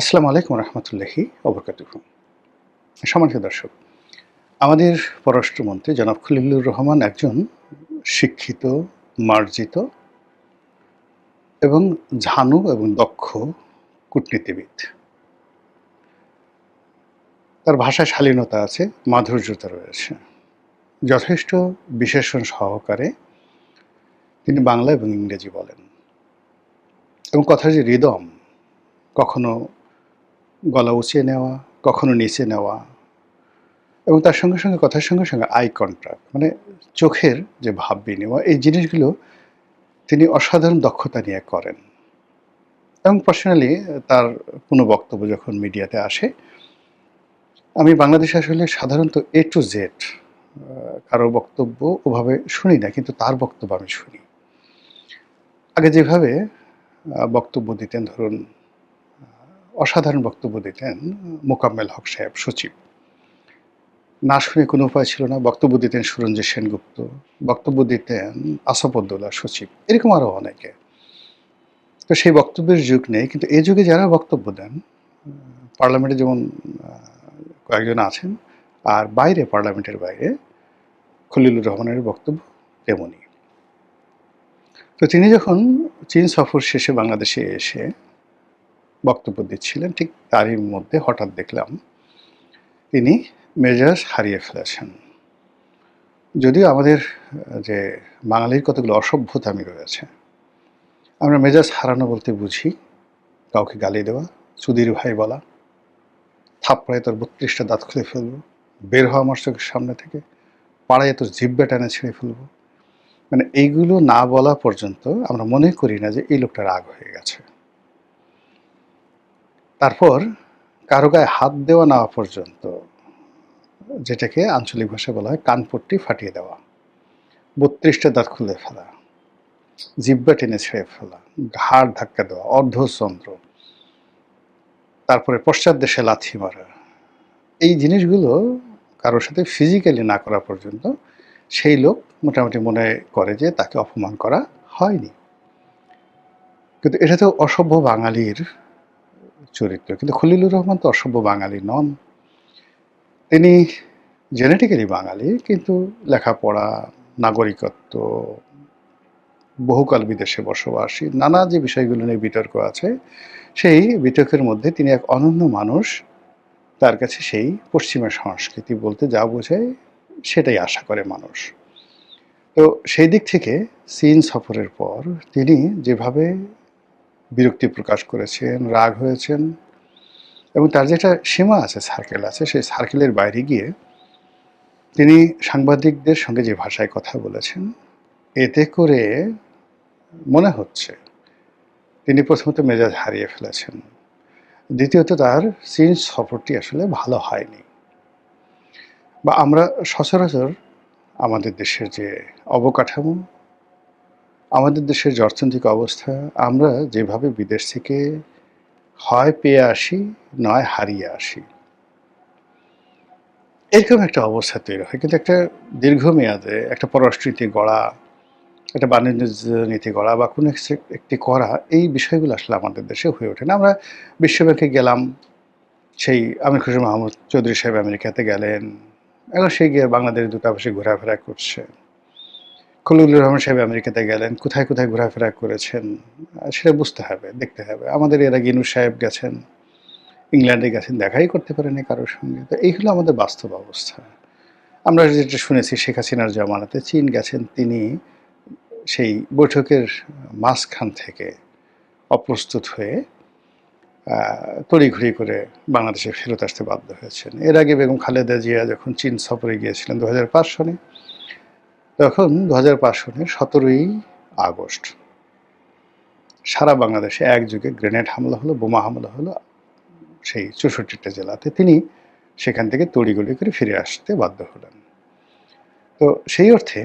আসসালামু আলাইকুম রহমতুল্লাহি ওবরকাতুহু। সম্মানিত দর্শক, আমাদের পররাষ্ট্রমন্ত্রী জনাব খলিলুর রহমান একজন শিক্ষিত, মার্জিত এবং ঝানু এবং দক্ষ কূটনীতিবিদ। তার ভাষায় শালীনতা আছে, মাধুর্যতা রয়েছে। যথেষ্ট বিশেষণ সহকারে তিনি বাংলা এবং ইংরেজি বলেন এবং কথার যে রিদম, কখনো গলা উঁচিয়ে নেওয়া, কখনো নিচে নেওয়া এবং তার সঙ্গে সঙ্গে কথার সঙ্গে সঙ্গে আই কন্ট্যাক্ট মানে চোখের যে ভাব বিনিময়, এই জিনিসগুলো তিনি অসাধারণ দক্ষতা নিয়ে করেন। এবং পার্সোনালি তার কোনো বক্তব্য যখন মিডিয়াতে আসে, আমি বাংলাদেশে আসলে সাধারণত এ টু জেড কারো বক্তব্য ওভাবে শুনি না, কিন্তু তার বক্তব্য আমি শুনি। আগে যেভাবে বক্তব্য দিতেন, ধরুন অসাধারণ বক্তব্য দিতেন মোকাম্মেল হক সাহেব, সচিব। না শুনে কোনো উপায় ছিল না। বক্তব্য দিতেন সুরঞ্জিত সেনগুপ্ত, বক্তব্য দিতেন আসাদুদ্দৌলা সচিব, এরকম আরও অনেকে। তো সেই বক্তব্যের যুগ নেই, কিন্তু এই যুগে যারা বক্তব্য দেন, পার্লামেন্টে যেমন কয়েকজন আছেন, আর বাইরে পার্লামেন্টের বাইরে খলিলুর রহমানের বক্তব্য তেমনই। তো তিনি যখন চীন সফর শেষে বাংলাদেশে এসে বক্তব্য দিচ্ছিলেন, ঠিক তারই মধ্যে হঠাৎ দেখলাম তিনি মেজাজ হারিয়ে ফেলেছেন। যদিও আমাদের যে বাঙালির কতগুলো অসভ্যতামি রয়েছে, আমরা মেজাজ হারানো বলতে বুঝি কাউকে গালি দেওয়া, চুদির ভাই বলা, থাপড়ায় তোর ৩২টা দাঁত খুলে ফেলবো, বের হওয়া আমার চোখের সামনে থেকে, পাড়ায় তোর জিহ্বা টেনে ছিঁড়ে ফেলবো। মানে এইগুলো না বলা পর্যন্ত আমরা মনে করি না যে এই লোকটা রাগ হয়ে গেছে। তারপর কারো গায়ে হাত দেওয়া না পর্যন্ত, যেটাকে আঞ্চলিক ভাষায় বলা হয় কানপট্টি ফাটিয়ে দেওয়া, ৩২টা দাঁত খুলে ফেলা, জিহ্বা টেনে ছিঁড়ে ফেলা, ঘাড় ধাক্কা দেওয়া, অর্ধচন্দ্র, তারপরে পশ্চাৎ দেশে লাথি মারা, এই জিনিসগুলো কারোর সাথে ফিজিক্যালি না করা পর্যন্ত সেই লোক মোটামুটি মনে করে যে তাকে অপমান করা হয়নি। কিন্তু এটা তো অসভ্য বাঙালির চরিত্র। কিন্তু খলিলুর রহমান তো অসভ্য বাঙালি নন। তিনি জেনেটিক্যালি বাঙালি, কিন্তু লেখাপড়া, নাগরিকত্ব, বহুকাল বিদেশে বসবাসী, নানা যে বিষয়গুলো নিয়ে বিতর্ক আছে, সেই বিতর্কের মধ্যে তিনি এক অনন্য মানুষ। তার কাছে সেই পশ্চিমা সংস্কৃতি বলতে যা বোঝায় সেটাই আশা করে মানুষ। তো সেই দিক থেকে চীন সফরের পর তিনি যেভাবে বিরক্তি প্রকাশ করেছেন, রাগ হয়েছেন, এবং তার যেটা সীমা আছে, সার্কেল আছে, সেই সার্কেলের বাইরে গিয়ে তিনি সাংবাদিকদের সঙ্গে যে ভাষায় কথা বলেছেন, এতে করে মনে হচ্ছে তিনি প্রথমত মেজাজ হারিয়ে ফেলেছেন, দ্বিতীয়ত তার চীন সফরটি আসলে ভালো হয়নি। বা আমরা সচরাচর আমাদের দেশের যে অবকাঠামো, আমাদের দেশের যে অর্থনৈতিক অবস্থা, আমরা যেভাবে বিদেশ থেকে হয় পেয়ে আসি, নয় হারিয়ে আসি, এরকম একটা অবস্থা তৈরি হয়। কিন্তু একটা দীর্ঘমেয়াদে একটা পররাষ্ট্রনীতি গড়া, একটা বাণিজ্য নীতি গড়া বা কোনো একটি করা, এই বিষয়গুলো আসলে আমাদের দেশে হয়ে ওঠে না। আমরা বিশ্বব্যাংকে গেলাম, সেই আমির খসরু মাহমুদ চৌধুরী সাহেব আমেরিকাতে গেলেন, এখন সে গিয়ে বাংলাদেশের দূতাবাসে ঘোরাফেরা করছে। খলিলুর রহমান সাহেব আমেরিকাতে গেলেন, কোথায় কোথায় ঘোরাফেরা করেছেন সেটা বুঝতে হবে, দেখতে হবে। আমাদের এর আগে ইউনূস সাহেব গেছেন, ইংল্যান্ডে গেছেন, দেখাই করতে পারেনি কারোর সঙ্গে। তো এই হলো আমাদের বাস্তব অবস্থা। আমরা যেটা শুনেছি, শেখ হাসিনার জামানাতে চীন গেছেন, তিনি সেই বৈঠকের মাঝখান থেকে অপ্রস্তুত হয়ে তড়িঘড়ি করে বাংলাদেশে ফেরত আসতে বাধ্য হয়েছেন। এর আগে বেগম খালেদা জিয়া যখন চীন সফরে গিয়েছিলেন 2005 সনে, তখন 2005 সনের 17ই আগস্ট সারা বাংলাদেশে একযোগে গ্রেনেড হামলা হলো, বোমা হামলা হলো সেই 64টা জেলাতে। তিনি সেখান থেকে তড়িঘড়ি করে ফিরে আসতে বাধ্য হলেন। তো সেই অর্থে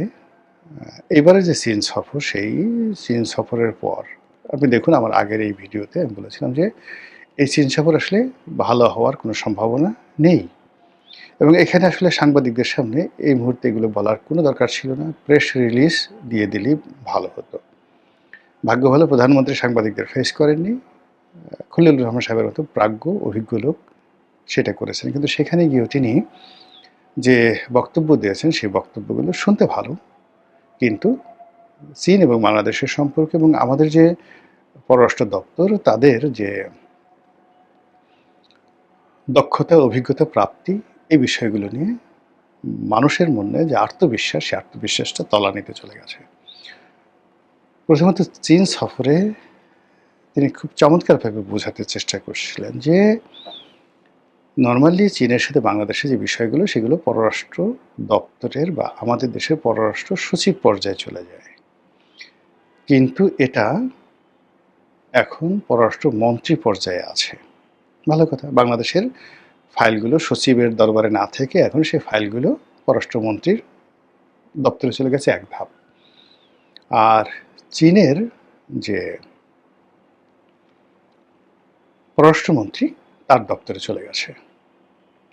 এবারে যে চীন সফর, সেই চীন সফরের পর আপনি দেখুন, আমার আগের এই ভিডিওতে আমি বলেছিলাম যে এই চীন সফর আসলে ভালো হওয়ার কোনো সম্ভাবনা নেই, এবং এখানে আসলে সাংবাদিকদের সামনে এই মুহূর্তে এগুলো বলার কোনো দরকার ছিল না। প্রেস রিলিজ দিয়ে দিলেই ভালো হতো। ভাগ্য ভালো প্রধানমন্ত্রী সাংবাদিকদের ফেস করেননি, খলিলুর রহমান সাহেবের মতো প্রাজ্ঞ অভিজ্ঞ লোক সেটা করেছেন। কিন্তু সেখানে গিয়েও তিনি যে বক্তব্য দিয়েছেন সেই বক্তব্যগুলো শুনতে ভালো, কিন্তু চীন এবং বাংলাদেশের সম্পর্ক এবং আমাদের যে পররাষ্ট্র দপ্তর তাদের যে দক্ষতা অভিজ্ঞতা প্রাপ্তি এই বিষয়গুলো নিয়ে মানুষের মনে যে আত্মবিশ্বাস সেই আত্মবিশ্বাসটা তলানিতে চলে গেছে। প্রথমত চীন সফরে তিনি খুব চমৎকারভাবে বোঝাতে চেষ্টা করছিলেন যে নর্মালি চীনের সাথে বাংলাদেশের যে বিষয়গুলো সেগুলো পররাষ্ট্র দপ্তরের বা আমাদের দেশের পররাষ্ট্র সচিব পর্যায়ে চলে যায়, কিন্তু এটা এখন পররাষ্ট্র মন্ত্রী পর্যায়ে আছে। ভালো কথা, বাংলাদেশের ফাইলগুলো সচিবের দরবারে না থেকে এখন সেই ফাইলগুলো পররাষ্ট্রমন্ত্রীর দপ্তরে চলে গেছে এক ধাপ। আর চীনের যে পররাষ্ট্রমন্ত্রী তার দপ্তরে চলে গেছে।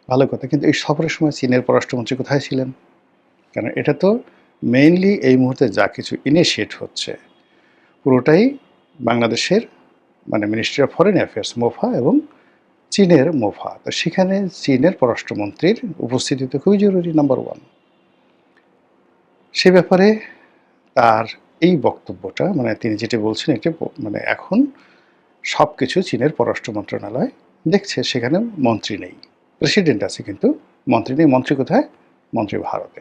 ভালো কথা, কিন্তু এই সফরের সময় চীনের পররাষ্ট্রমন্ত্রী কোথায় ছিলেন? কারণ এটা তো মেইনলি এই মুহূর্তে যা কিছু ইনিশিয়েট হচ্ছে পুরোটাই বাংলাদেশের মানে ministry of foreign affairs MOFA এবং চীনের মোফা। তো সেখানে চীনের পররাষ্ট্রমন্ত্রীর উপস্থিতি তো খুবই জরুরি, নাম্বার ওয়ান। সে ব্যাপারে তার এই বক্তব্যটা মানে তিনি যেটা বলছেন এটা মানে এখন সব কিছু চীনের পররাষ্ট্র মন্ত্রণালয় দেখছে, সেখানে মন্ত্রী নেই, প্রেসিডেন্ট আছে কিন্তু মন্ত্রী নেই। মন্ত্রী কোথায়? মন্ত্রী ভারতে।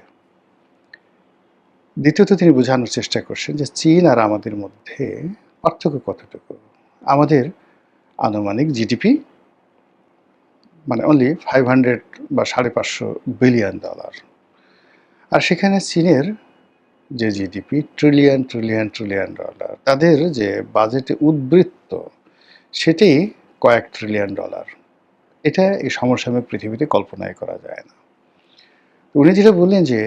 দ্বিতীয়ত তিনি বোঝানোর চেষ্টা করছেন যে চীন আর আমাদের মধ্যে পার্থক্য কতটুকু। আমাদের আনুমানিক জিডিপি মানে অনলি 500 বা $550 বিলিয়ন, আর সেখানে চীনের যে GDP trillion trillion trillion dollar, তাদের যে বাজেটে উদ্বৃত্ত সেটি কয়েক ট্রিলিয়ন ডলার। এটা এই সমসাময়িক পৃথিবীতে কল্পনাই করা যায় না। উনি যেটা বললেন যে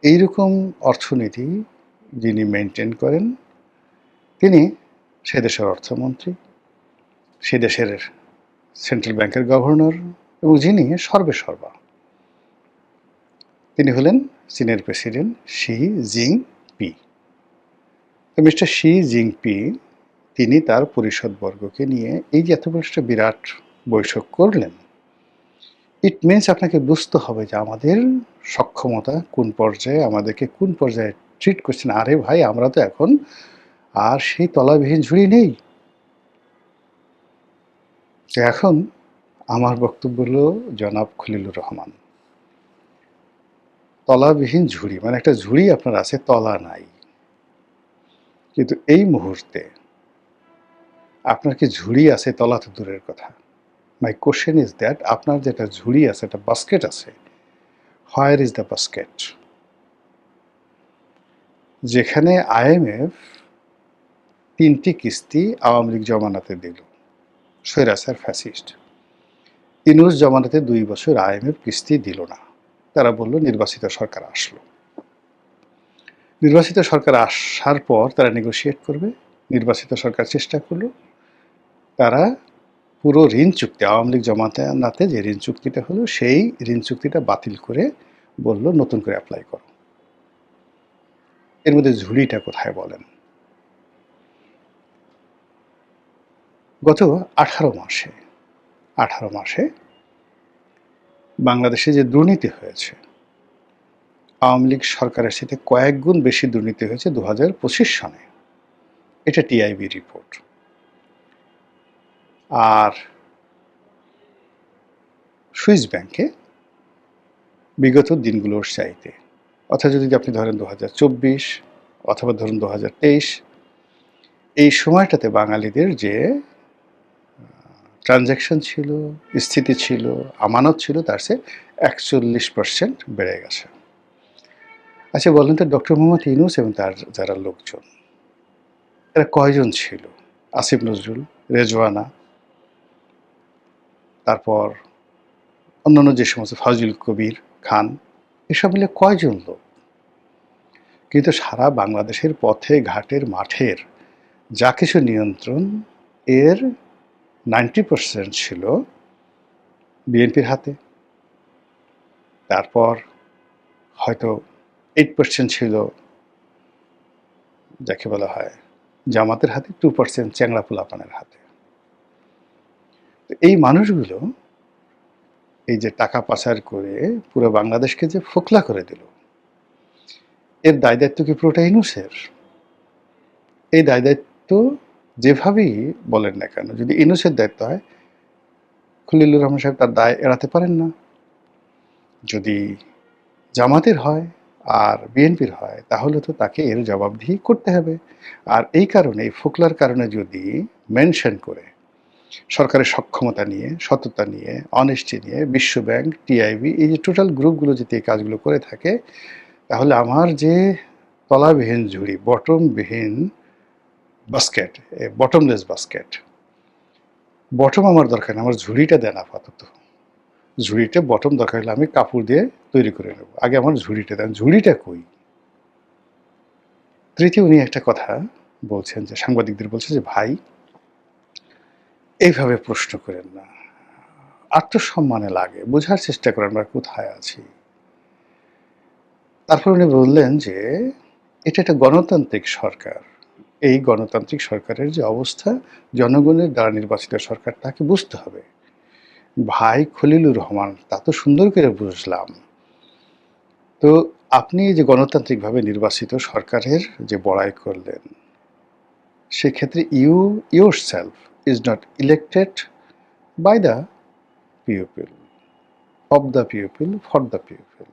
এইরকম অর্থনীতি যিনি মেনটেন করেন তিনি সে দেশের অর্থমন্ত্রী, সে দেশের সেন্ট্রাল ব্যাংকের গভর্নর এবং যিনি সর্বেসর্বা তিনি হলেন চীনের প্রেসিডেন্ট শি জিনপি। তো মিস্টার শি জিনপি তিনি তার পরিষদবর্গকে নিয়ে এই যে এত বড় একটা বিরাট বৈঠক করলেন, ইট মিনস আপনাকে বুঝতে হবে যে আমাদের সক্ষমতা কোন পর্যায়ে, আমাদেরকে কোন পর্যায়ে ট্রিট করছেন। আরে ভাই, আমরা তো এখন আর সেই তলাবিহীন ঝুড়ি নেই। তো এখন আমার বক্তব্য হলো জনাব খলিলুর রহমান, তলাবিহীন ঝুড়ি মানে একটা ঝুড়ি আপনার আছে, তলা নাই, কিন্তু এই মুহূর্তে আপনার কি ঝুড়ি আছে? তলা তো দূরের কথা। মাই কোশ্চেন ইজ দ্যাট আপনার যেটা ঝুড়ি আছে, একটা বাস্কেট আছে, হোয়ার ইজ দ্য বাস্কেট? যেখানে আইএমএফ 3টি কিস্তি আওয়ামী লীগ জমানাতে দিল, স্বৈরাচার ফ্যাসিস্ট। ইউনূস জমানাতে 2 বছর আইএমএফ কিস্তি দিল না, তারা বলল নির্বাচিত সরকার আসলো। নির্বাচিত সরকার আসার পর তারা নেগোশিয়েট করবে, নির্বাচিত সরকার চেষ্টা করলো, তারা পুরো ঋণ চুক্তি আওয়ামী লীগ জমানাতে যে ঋণ চুক্তিটা হলো সেই ঋণ চুক্তিটা বাতিল করে বলল নতুন করে অ্যাপ্লাই করো। এর মধ্যে ঝুড়িটা কোথায় বলেন? গত 18 মাসে বাংলাদেশে যে দুর্নীতি হয়েছে, আওয়ামী লীগ সরকারের সাথে কয়েক গুণ বেশি দুর্নীতি হয়েছে 2025 সনে। এটা টিআইবি রিপোর্ট। আর সুইস ব্যাংকে বিগত দিনগুলোর চাইতে, অর্থাৎ যদি আপনি ধরেন 2024 অথবা ধরুন 2023, এই সময়টাতে বাঙালিদের যে ট্রানজ্যাকশন ছিল, স্থিতি ছিল, আমানত ছিল, তার চেয়ে 41% বেড়ে গেছে। আচ্ছা বলেন তো, ডক্টর মোহাম্মদ ইউনূস এবং তার যারা লোকজন এরা কয়জন ছিল? আসিফ নজরুল, রেজওয়ানা, তারপর অন্যান্য যে সমস্ত ফজল কবির খান, এসব মিলে কয়জন লোক? কিন্তু সারা বাংলাদেশের পথে ঘাটের মাঠের যা কিছু নিয়ন্ত্রণ, এর 90% ছিল বিএনপির হাতে, তারপর হয়তো 8% ছিল যাকে বলা হয় জামাতের হাতে, 2% চ্যাংড়া পোলাপানের হাতে। তো এই মানুষগুলো এই যে টাকা পাচার করে পুরো বাংলাদেশকে যে ফোকলা করে দিল, এর দায় দায়িত্ব কি পুরোটা ইউনূসের? এই দায় দায়িত্ব যেভাবেই বলেন না কেন, যদি ইউনূসের দায়িত্ব হয়, খলিলুর রহমান সাহেব তার দায় এড়াতে পারেন না। যদি জামাতের হয় আর বিএনপির হয়, তাহলে তো তাকে এর জবাবদিহি করতে হবে। আর এই কারণে, এই ফোকলার কারণে যদি মেনশন করে সরকারের সক্ষমতা নিয়ে, সততা নিয়ে, অনেস্টি নিয়ে, বিশ্বব্যাংক, টিআইবি, এই যে টোটাল গ্রুপগুলো যদি এই কাজগুলো করে থাকে, তাহলে আমার যে তলাবিহীন ঝুড়ি, বটমবিহীন বাস্কেট, বটমলেস বাস্কেট, বটম আমার দরকার না, আমার ঝুড়িটা দেন আপাতত। ঝুড়িটা বটম দরকার হলে আমি কাপড় দিয়ে তৈরি করে নেব, আগে আমার ঝুড়িটা দেন। ঝুড়িটা কই? তৃতীয় উনি একটা কথা বলছেন, যে সাংবাদিকদের বলছে যে ভাই এইভাবে প্রশ্ন করেন না, আত্মসম্মানে লাগে, বোঝার চেষ্টা করেন আমরা কোথায় আছি। তারপর উনি বললেন যে এটা একটা গণতান্ত্রিক সরকার, এই গণতান্ত্রিক সরকারের যে অবস্থা, জনগণের দ্বারা নির্বাচিত সরকার, তাকে বুঝতে হবে। ভাই খলিলুর রহমান, তা তো সুন্দর করে বুঝলাম। তো আপনি যে গণতান্ত্রিকভাবে নির্বাচিত সরকারের যে বড়াই করলেন, সেক্ষেত্রে you yourself is not elected by the people, of the people, for the people.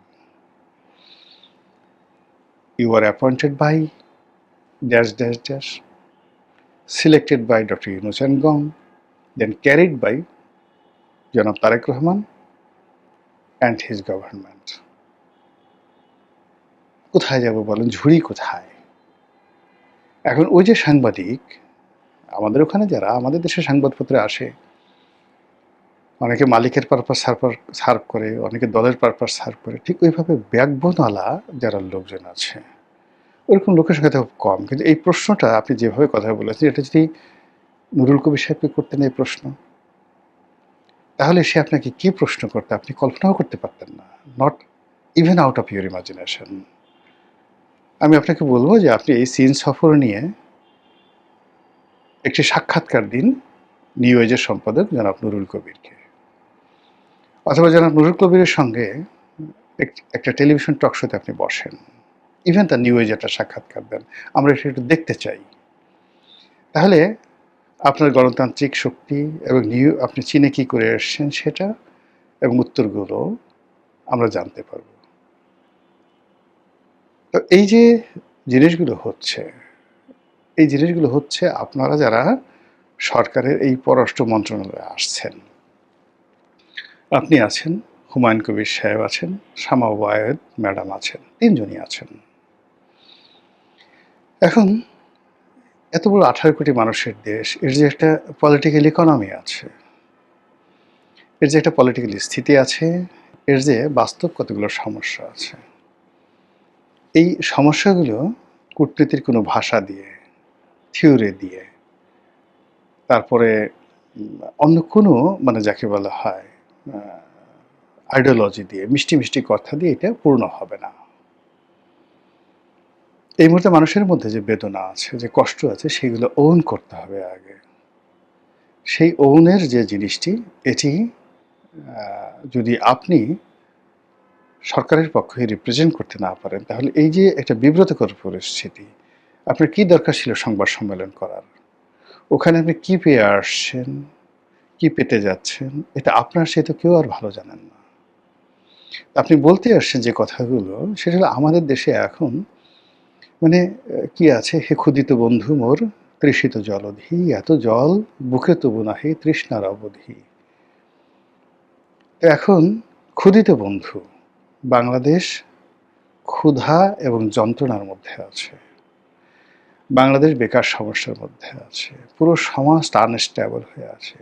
You are appointed by dash dash dash, selected by Dr. Yunus and Gong, then carried by Janab Tarek Rahman and his government. কোথায় যাব বলেন? ঝুড়ি কোথায়? এখন ওই যে সাংবাদিক, আমাদের ওখানে যারা আমাদের দেশে সংবাদপত্রে আসে, অনেকে মালিকের পারপাস সার্ভ করে, অনেকে দলের পারপাস সার্ভ করে, ঠিক ওইভাবে ব্যাকবোনওয়ালা যারা লোকজন আছে, ওরকম লোকের সংখ্যা খুব কম। কিন্তু এই প্রশ্নটা আপনি যেভাবে কথা বলেছেন, এটা যদি নুরুল কবির সাহেবকে করতেন এই প্রশ্ন, তাহলে সে আপনাকে কি প্রশ্ন করতে আপনি কল্পনাও করতে পারতেন না। Not even out of your imagination. আমি আপনাকে বলবো যে আপনি এই চীন সফর নিয়ে একটি সাক্ষাৎকার দিন নিউ এজের সম্পাদক জনাব নুরুল কবিরকে, অথবা জনাব নুরুল কবিরের সঙ্গে একটা টেলিভিশন টক শোতে আপনি বসেন, ইভেন তার নিউ এজ একটা সাক্ষাৎকার দেন, আমরা এটা একটু দেখতে চাই। তাহলে আপনার গণতান্ত্রিক শক্তি এবং আপনি চীনে কী করে এসছেন সেটা এবং উত্তরগুলো আমরা জানতে পারব। তো এই যে জিনিসগুলো হচ্ছে, এই জিনিসগুলো হচ্ছে আপনারা যারা সরকারের এই পররাষ্ট্র মন্ত্রণালয়ে আসছেন, আপনি আছেন, হুমায়ুন কবির সাহেব আছেন, শামা ওয়ায়েদ ম্যাডাম আছেন, তিনজনই আছেন। এখন এত বড় 18 কোটি মানুষের দেশ, এর যে একটা পলিটিক্যাল ইকোনমি আছে, এর যে একটা পলিটিক্যাল স্থিতি আছে, এর যে বাস্তব কতগুলো সমস্যা আছে, এই সমস্যাগুলো কূটনীতির কোনো ভাষা দিয়ে, থিওরি দিয়ে, তারপরে অন্য কোনো মানে যাকে বলা হয় আইডিওলজি দিয়ে, মিষ্টি মিষ্টি কথা দিয়ে এটা পূর্ণ হবে না। এই মুহূর্তে মানুষের মধ্যে যে বেদনা আছে, যে কষ্ট আছে, সেগুলো ওন করতে হবে আগে। সেই ওনের যে জিনিসটি, এটি যদি আপনি সরকারের পক্ষে রিপ্রেজেন্ট করতে না পারেন, তাহলে এই যে একটা বিব্রতকর পরিস্থিতি, আপনার কি দরকার ছিল সংবাদ সম্মেলন করার? ওখানে আপনি কি পেয়ে আসছেন, কি পেতে যাচ্ছেন, এটা আপনার সে তো কেউ আর ভালো জানেন না। আপনি বলতে আসছেন যে কথাগুলো, সেটা হলো আমাদের দেশে এখন মানে কি আছে, হে ক্ষুদিত বন্ধু মোর তৃষিত জলধি, এত জল বুকে তবু নাহি তৃষ্ণার অবধি। তো এখন ক্ষুদিত বন্ধু, বাংলাদেশ ক্ষুধা এবং যন্ত্রণার মধ্যে আছে, বাংলাদেশ বেকার সমস্যার মধ্যে আছে, পুরো সমাজটা আনস্টেবল হয়ে আছে।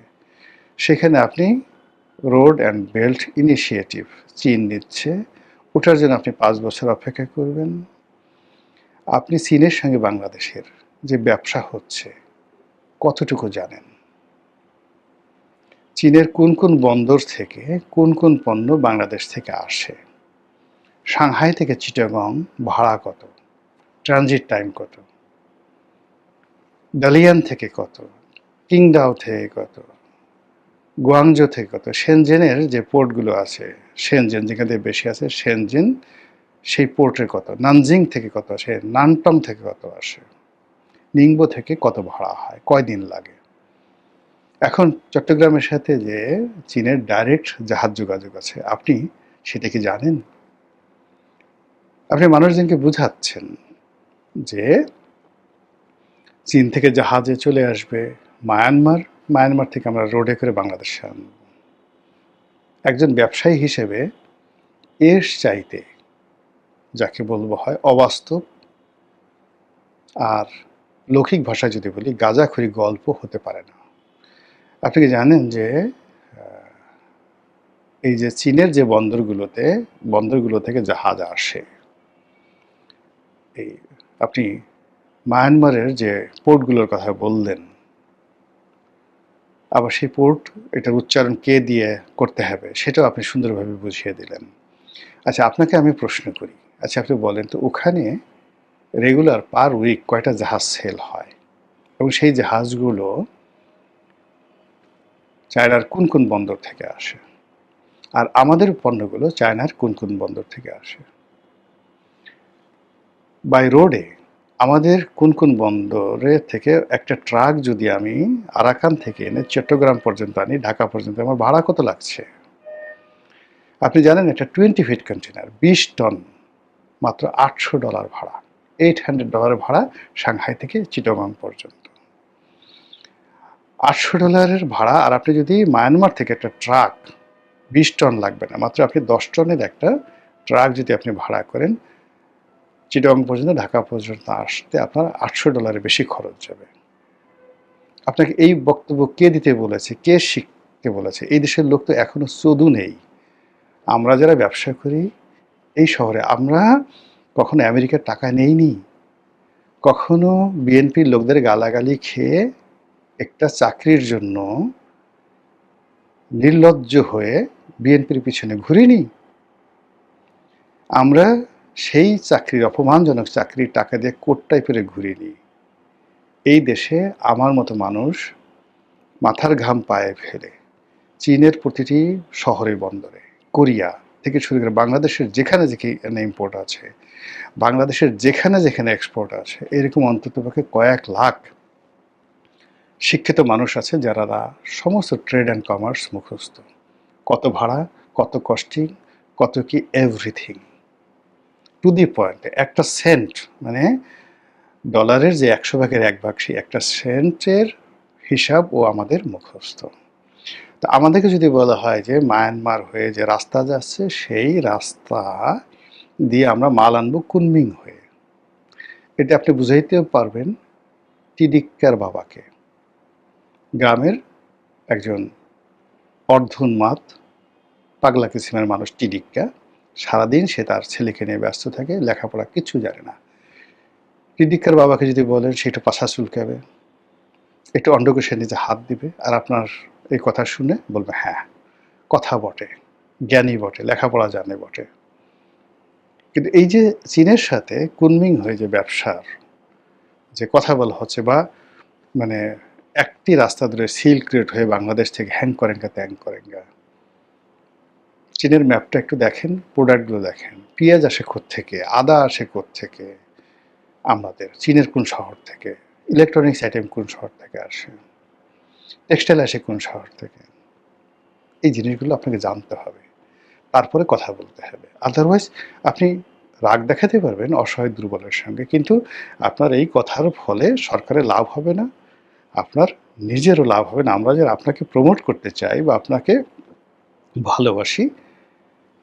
সেখানে আপনি রোড অ্যান্ড বেল্ট ইনিশিয়েটিভ চীন নিচ্ছে, ওটার জন্য আপনি 5 বছর অপেক্ষা করবেন। আপনি চীনের সঙ্গে বাংলাদেশের যে ব্যবসা হচ্ছে কতটুকু জানেন? চীনের কোন কোন বন্দর থেকে কোন কোন পণ্য বাংলাদেশ থেকে আসে? সাংহাই থেকে চিটাগং ভাড়া কত, ট্রানজিট টাইম কত, ডালিয়ান থেকে কত, কিংদাও থেকে কত, গুয়াংজো থেকে কত, শেনজেনের যে পোর্টগুলো আছে, শেনজেন যেখান থেকে বেশি আছে, শেনজেন সেই পোর্টের কত, নানজিং থেকে কত আসে, নানটং থেকে কত আসে, নিংবো থেকে কত ভাড়া হয়, কয়দিন লাগে। এখন চট্টগ্রামের সাথে যে চীনের ডাইরেক্ট জাহাজ যোগাযোগ আছে, আপনি সেটা কি জানেন? আপনি মানুষজনকে বুঝাচ্ছেন যে চীন থেকে জাহাজে চলে আসবে মায়ানমার, মায়ানমার থেকে আমরা রোডে করে বাংলাদেশে আনব। একজন ব্যবসায়ী হিসেবে এর চাইতে যাকে বলবো হয় অবাস্তব আর লৌকিক ভাষায় যদি বলি গাঁজাখড়ি গল্প হতে পারে না। আপনি কি জানেন যে এই যে চীনের যে বন্দরগুলো থেকে জাহাজ আসে, এই আপনি মায়ানমারের যে পোর্টগুলোর কথা বললেন, আবার সেই পোর্ট এটার উচ্চারণ কে দিয়ে করতে হবে সেটাও আপনি সুন্দরভাবে বুঝিয়ে দিলেন। আচ্ছা, আপনাকে আমি প্রশ্ন করি, আচ্ছা আপনি বলেন তো ওখানে রেগুলার পার উইক কয়টা জাহাজ সেল হয়, এবং সেই জাহাজগুলো চায়নার কোন কোন বন্দর থেকে আসে, আর আমাদের পণ্যগুলো চায়নার কোন কোন বন্দর থেকে আসে। বাই রোডে আমাদের কোন কোন বন্দরে থেকে একটা ট্রাক যদি আমি আরাকান থেকে এনে চট্টগ্রাম পর্যন্ত আনি, ঢাকা পর্যন্ত, আমার ভাড়া কত লাগছে? আপনি জানেন একটা 20 ফিট কন্টেনার 20 টন মাত্র $800 ভাড়া, $800 ভাড়া সাংহাই থেকে চিটাগং পর্যন্ত, $800 ভাড়া। আর আপনি যদি মায়ানমার থেকে একটা ট্রাক 20 টন লাগবে না, মাত্র আপনি 10 টনের একটা ট্রাক যদি আপনি ভাড়া করেন চিটাগং পর্যন্ত, ঢাকা পর্যন্ত আসতে আপনার $800 বেশি খরচ যাবে। আপনাকে এই বক্তব্য কে দিতে বলেছে, কে শিখতে বলেছে? এই দেশের লোক তো এখনো চদু নেই। আমরা যারা ব্যবসা করি এই শহরে, আমরা কখনো আমেরিকার টাকা নেইনি, কখনো বিএনপির লোকদের গালাগালি খেয়ে একটা চাকরির জন্য নির্লজ্জ হয়ে বিএনপির পিছনে ঘুরিনি। আমরা সেই চাকরির, অপমানজনক চাকরির টাকা দিয়ে কোট টাইপের ঘুরিনি। এই দেশে আমার মতো মানুষ মাথার ঘাম পায়ে ফেলে চীনের প্রতিটি শহরের বন্দরে, কোরিয়া থেকে শুরু করে বাংলাদেশের যেখানে যেখানে ইম্পোর্ট আছে, বাংলাদেশের যেখানে যেখানে এক্সপোর্ট আছে, এরকম অন্ততপক্ষে কয়েক লাখ শিক্ষিত মানুষ আছে যারা সমস্ত ট্রেড অ্যান্ড কমার্স মুখস্থ। কত ভাড়া, কত কস্টিং, কত কি এভরিথিং টু দি পয়েন্ট। একটা সেন্ট মানে ডলারের যে 100 ভাগের 1 ভাগ, সেই একটা সেন্টের হিসাব ও আমাদের মুখস্থ। তো আমাদেরকে যদি বলা হয় যে মায়ানমার হয়ে যে রাস্তা যাচ্ছে, সেই রাস্তা দিয়ে আমরা মাল আনবো কুনমিং হয়ে, এটা আপনি বুঝাইতেও পারবেন টিডিক্কার বাবাকে, গ্রামের একজন অর্ধোন্মাদ পাগলা কিসিমের মানুষ টিডিক্কা। সারাদিন সে তার ছেলেকে নিয়ে ব্যস্ত থাকে, লেখাপড়া কিচ্ছু জানে না। টিডিক্কার বাবাকে যদি বলেন সে একটু পাশা চুলকাবে, একটু অন্ডকোষের নিচে হাত দিবে, আর আপনার এই কথা শুনে বলবে হ্যাঁ কথা বটে, জ্ঞানী বটে, লেখাপড়া জানে বটে। কিন্তু এই যে চীনের সাথে কুনমিং হয়ে যে ব্যবসার যে কথা বলা হচ্ছে, বা মানে একটি রাস্তা ধরে সিল্ক রোড হয়ে বাংলাদেশ থেকে হ্যাং করেঙ্গা ত্যাং করেঙ্গা, চীনের ম্যাপটা একটু দেখেন, প্রোডাক্টগুলো দেখেন, পেঁয়াজ আসে থেকে, আদা আসে থেকে, আমাদের চীনের কোন শহর থেকে, ইলেকট্রনিক্স আইটেম কোন শহর থেকে আসে, টেক্সটাইল আসে কোন শহর থেকে, এই জিনিসগুলো আপনাকে জানতে হবে, তারপরে কথা বলতে হবে। আদারওয়াইজ আপনি রাগ দেখাতে পারবেন অসহায় দুর্বলের সঙ্গে, কিন্তু আপনার এই কথার ফলে সরকারের লাভ হবে না, আপনার নিজেরও লাভ হবে না। আমরা যারা আপনাকে প্রমোট করতে চাই বা আপনাকে ভালোবাসি,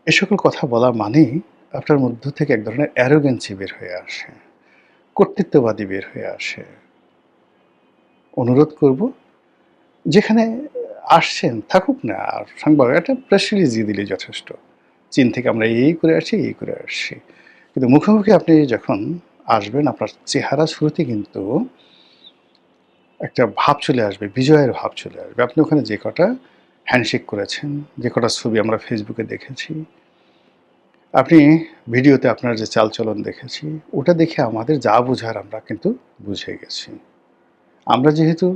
এ সকল কথা বলা মানেই আপনার মধ্য থেকে এক ধরনের অ্যারোগেন্সি বের হয়ে আসে, কর্তৃত্ববাদী বের হয়ে আসে। অনুরোধ করব, যেখানে আসছেন থাকুক না, আর সংবাদ একটা প্রেস রিলিজ দিয়ে দিলে যথেষ্ট, চীন থেকে আমরা এই করে আসছি, এই করে আসছি। কিন্তু মুখোমুখি আপনি যখন আসবেন, আপনার চেহারা শুরুতে কিন্তু একটা ভাব চলে আসবে, বিজয়ের ভাব চলে আসবে। আপনি ওখানে যে কটা হ্যান্ডশেক করেছেন, যে কটা ছবি আমরা ফেসবুকে দেখেছি, আপনি ভিডিওতে আপনার যে চালচলন দেখেছি, ওটা দেখে আমাদের যা বোঝার আমরা কিন্তু বুঝে গেছি। আমরা যেহেতু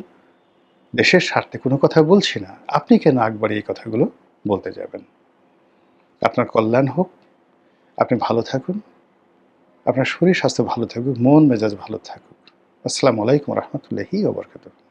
দেশের স্বার্থে কোনো কথা বলছি না। আপনি কেন আগ বাড়িয়ে এই কথাগুলো বলতে যাবেন? আপনার কল্যাণ হোক, আপনি ভালো থাকুন, আপনার শরীর স্বাস্থ্য ভালো থাকুক, মন মেজাজ ভালো থাকুক। আসসালামু আলাইকুম ওয়া রাহমাতুল্লাহি ওয়া বারাকাতুহু।